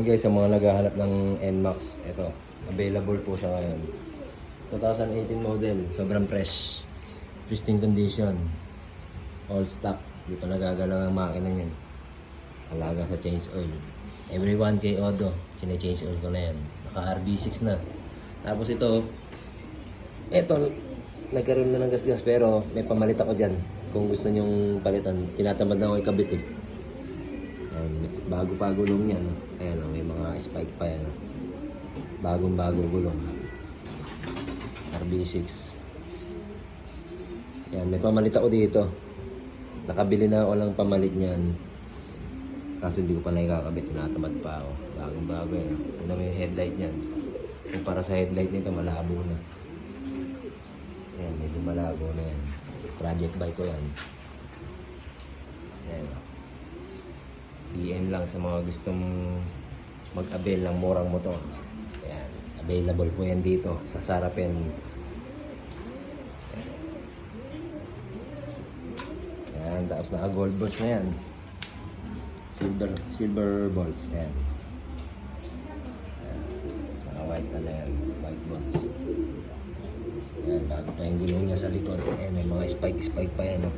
guys sa mga naghahanap ng NMAX. Ito, available po siya ngayon. 2018 model, sobrang fresh. Pristine condition. All stock. Di pa nagagalaw ang makina niyan. Alaga sa change oil. Every 1K odo, change oil ko na yan. Naka RB6 na. Tapos ito, nagkaroon na ng gas-gas pero may pamalit ako dyan. Kung gusto nyong palitan, tinatamad na ako ikabit eh. Bago pa gulong yan. Ayan o, may mga spike pa yan. Bagong-bago gulong. RB6. Ayan, may pamalit ako dito. Nakabili na ako ng pamalit niyan. Kaso hindi ko pa nakikakabit. Tinatamad pa ako. Bagong-bago yan. Ano may headlight niyan. Kung para sa headlight nito, malabo na. Ayan, medyo malabo na yan. Project bike ko yan. Ayan o. PM lang sa mga gustong mag-avail ng murang motor. Ayan, available po yan dito sa Sarapen. Ayan, tapos naka gold bolts na yan. Silver bolts. Ayan. Ayan. Naka white na yan. White bolts. Ayan, bago pa yung gulong niya sa likod. Ayan, may mga spike pa yan. Ayan.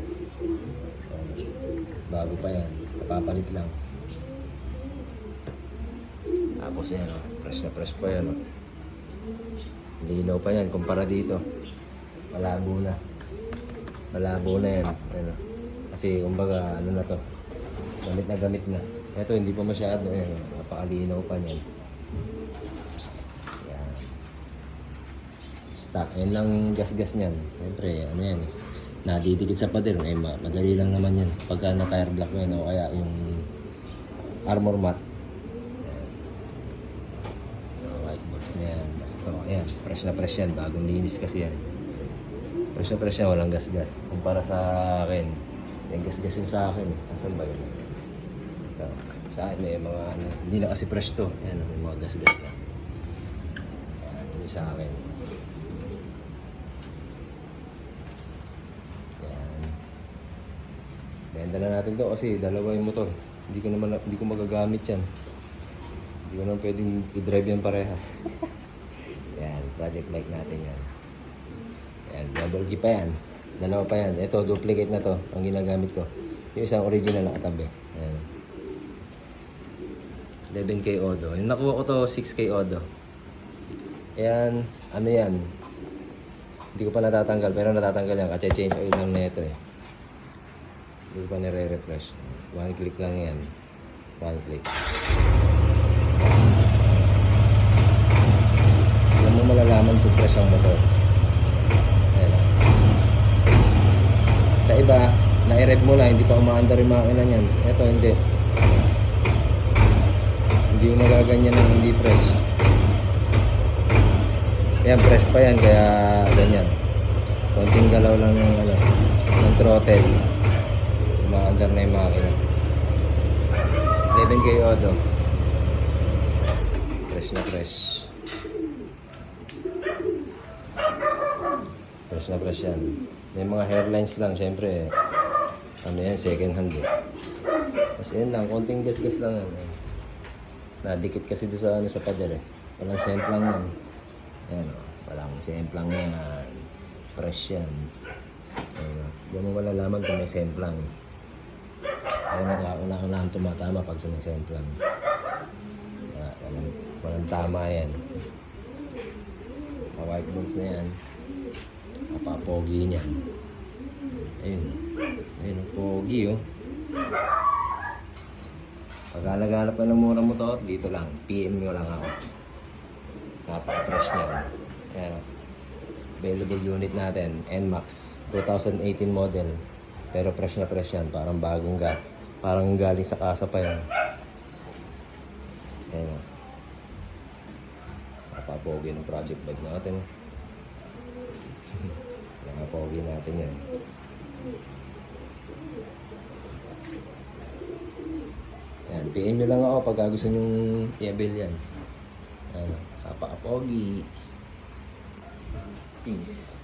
Bago pa yan. Napapalit lang. Tapos yan o, fresh na fresh pa yan o. Linaw pa yan, kumpara dito. Malabo na. Malabo na yan. Ano. Kasi kumbaga, ano na to. Gamit na. Ito hindi pa masyado. Ayan, napakalinaw pa yan. Yan. Stock. Yan lang gas-gas niyan. Siyempre, ano yan eh. Nadidikit sa pader. Eh, madali lang naman yan. Pagka na-tire block mo yan o kaya yung armor mat. Na yan. Ito, ayan, fresh na fresh yan. Bagong linis kasi yan. Fresh na fresh yan, walang gas-gas. Kumpara sa akin, yung gas-gas yun sa akin. Asan ba yun? Ito, sa akin may mga, ano, hindi na kasi fresh to. Ayan, may mga gas-gas na. Ayan, yun sa akin. Ayan. Benta na natin to kasi dalawa yung motor. Hindi ko magagamit yan. Hindi ko naman pwedeng i-drive yan parehas. Yan, project bike natin yan. Yan, double key pa yan. Dalawa pa yan. Ito, duplicate na to. Ang ginagamit ko. Yung isang original nakatabi. Yan. 11K odo. Yung nakuha ko to, 6K odo. Yan, ano yan. Hindi ko pa natatanggal, pero natatanggal yan. Kasi change oil lang na ito eh. Hindi ko pa nire-refresh. One click lang yan. One click. Alam mo malalaman kung fresh ang motor. Ayan. Sa iba, na-rev mo na, hindi pa umaandar yung makina niyan. Ito, hindi. Hindi mo magaganyan ng hindi fresh. Ayan, fresh pa yan, kaya ganyan. Konting galaw lang ng throttle. Umaandar na yung makina. 11K odo. Fresh na fresh. Fresh na fresh yan. May mga hairlines lang, syempre. Ano yan, second hand eh. Kasi yun lang, konting gas-gas lang yan. Nadikit kasi doon sa pader eh. Walang semplang yan. Ayan o, walang semplang yan. Fresh yan. Diyan mo malalaman kung may semplang. Ayun na unang tumatama pag sa may semplang. Walang tama yan. White balls na yan. Napapogi niya. Ayun. Ayun ang pogi oh. Pag halaganap ka ng murang motor, dito lang. PM nyo lang ako. Napaka-fresh niya. Ayan o. Available unit natin. NMAX 2018 model. Pero fresh na fresh yan. Parang bagong parang galing sa kasa pa yan. Ayan o. Napapogi ng project bike natin. Napapogi natin yan. Yan, PM nyo lang ako pag gusto nyong i-avail yan. Ayan, napapogi. Peace.